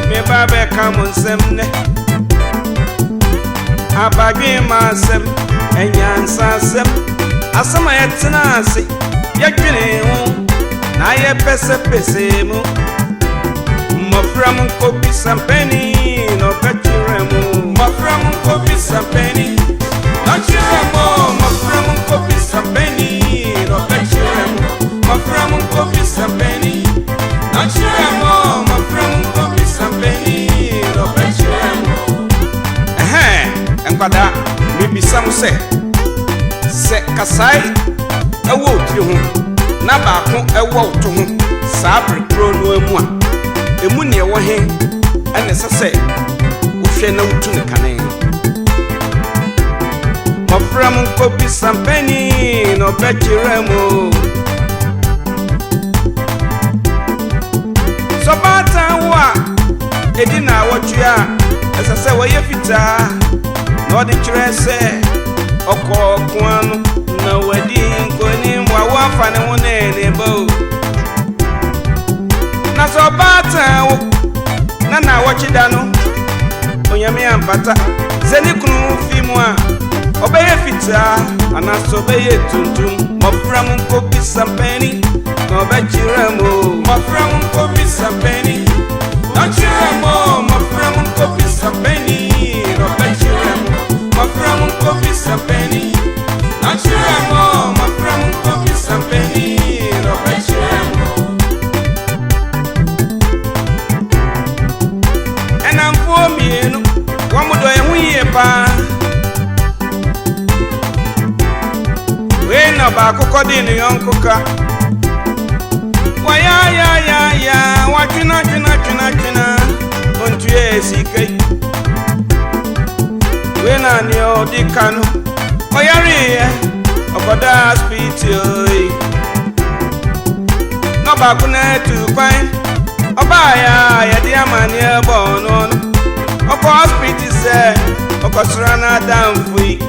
me babe come on semne abagi masem enyansa sem asama yetina ase yedwene ho na ye pese mu mafram ko bisampeni no kachiremu mafram ko bisampeni no chiremu mafram ko bisampeni no kachiremu mafram ko bisampeni no chiremu mafram ko bisampeni no kachiremu enkwada bibisam se kasai ewo ti ho na ba ko ewo to ho sabre pro no emu a emu ne ewo he ene sese wo hwe na wutu ne kanen mafram ko bisampeni no bechiremu so bata wa edina wotua sese wo ye fita no di chirese okokuanu na wadi nkoni mwa fa ne wona ne bo na so bata wo na wochida no onyame ampata zeni kunu fimu a obeye fita ana so beye tuntum mafram ko bisampeni no bechiremu mafram ko bisampeni no chiremu mafram ko bisampeni no bechiremu mafram ko bisampeni no chiremu mafram ko bisampeni no bechiremu enam fo mienu wamudo ehuye pa we na ba kokodi ni yonkuka ya watina ontu esikai we na ni odikanu oyari okoda hospital no ba kuna tu kwan oba ya di amani ebo no oko hospital se okosura na damfui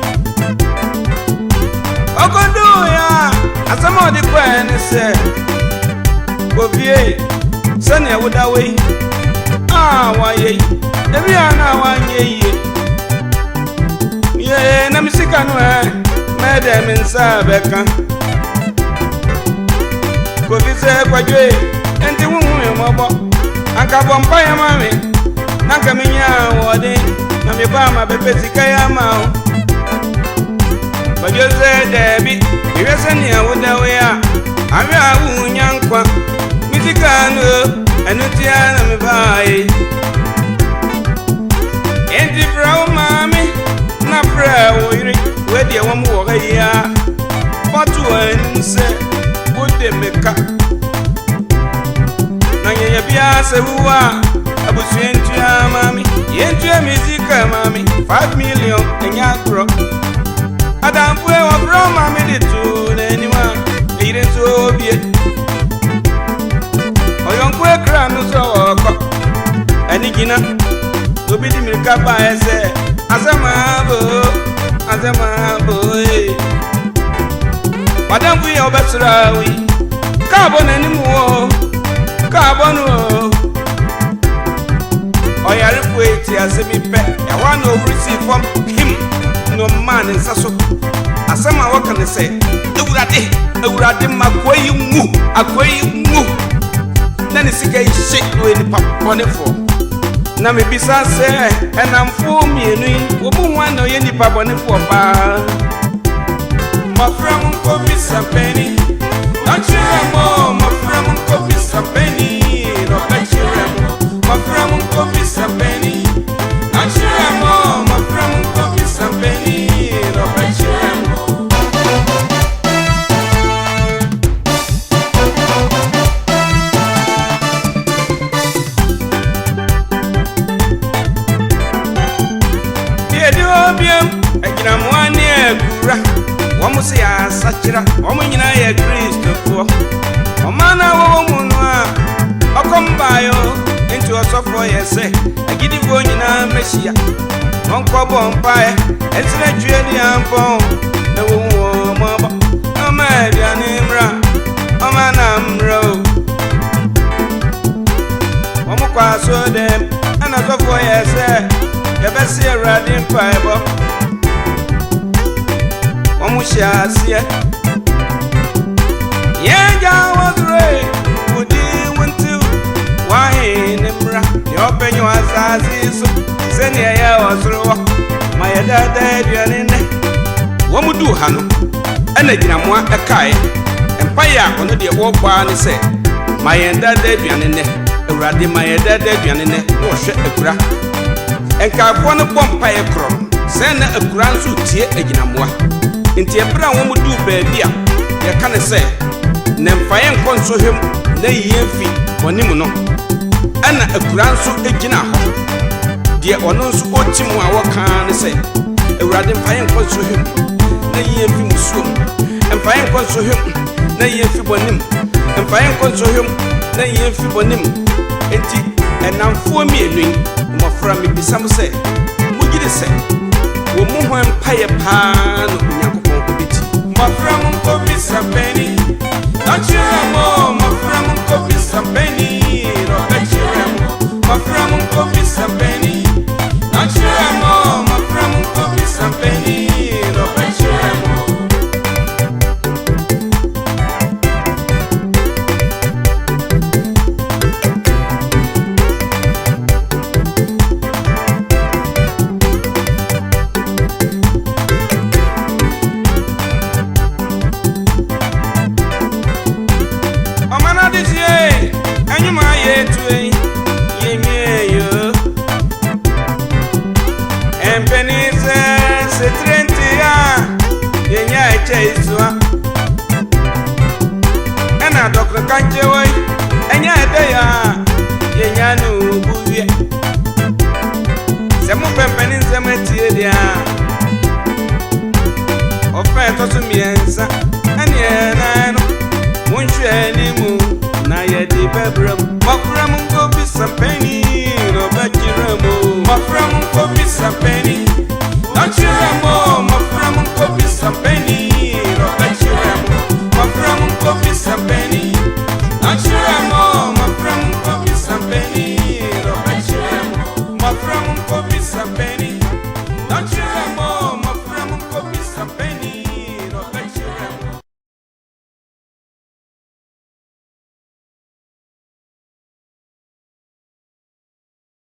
okodo ya asama di kwan se Bobie, Sanya would away. Why ye? Every ana one ye. Ye, Namisika, Madam in Sabeka. Bobise, Quadre, and the woman, Mobile, Anka Bompire, Mammy, Nakamina, Wadi, Namibama, Bepesicayama. But you said, Debbie, you are Sanya would away. I'm a young Mitikano, and Utiana me buy. Enti brow mammy, na brow, where the one more here. But to one say, would they make up? Nanya Piazza, who are a bush into your mammy, into a music, mammy, 5 million, and yagro. I don't play a brow mammy to anyone. Leading to be o yonkwe kran so oko anigina to be the milka ba ese azama bo madam we obesra we carbon animu o carbon o oyare kweti asemi pe e wan no receive from him no man in saso asama wakane say Ewurade makwayi mu na ne sika yi we ni papone fo na me bisa se enamfo mienu yi obu hwan na ye ni papone fo pa mafram ko bisampeni na chiremo mafram ko bisampeni no kachiremo mafram ko bisampeni na chiremo mafram ko bisampeni no kachiremo Wamusi ya sachira, wamunyina ya Kristo fo. Omana wo munu a okombayo into osofo yese. Agidi fo nyina meshia. Onko bompae, ensina twedi ampon. Na wo mabo. Oma bia nimra. Oma na mro. Omukwa so so for say you be see riding pipe omushia sia yeah was right would you want to why nimra your penyo asazi so send ya was ro my dad duane womudu ha no ena ginamoa ekae empire ono de wo kwa ne se my dad duane ne awrade my dad duane ne no hwe akura enkafo no bompae kro se na akura nso tie aginamoa nti ebra womudu baabia ye ka ne se ne mfaye nkonso hwem na yiefi onim no ana akura nso agina ho de ono nso otimu a woka ne se awrade mfaye nkonso hwem na yiefi musuo mfaye nkonso hwem na yiefi bonim mfaye nkonso hwem na yiefi bonim enti enamfo mienu mofra me bisam se mugide se wo mu ho empaye pa no Nyankopon ko beti mofra mu ko bisapeni achiramo mofra mu ko bisapeni ro achiramo mofra mu ko bisapeni achiramo mofra mu ko bisapeni ro achiramo ena dokro kanje woi enya ede ya yenya no buwie se mu pempeni nzema tie dia ofa to so miensa ene na no munhwe animu na ye di bebram mafram ko bisampeni no bachiramo mafram ko bisampeni achiramo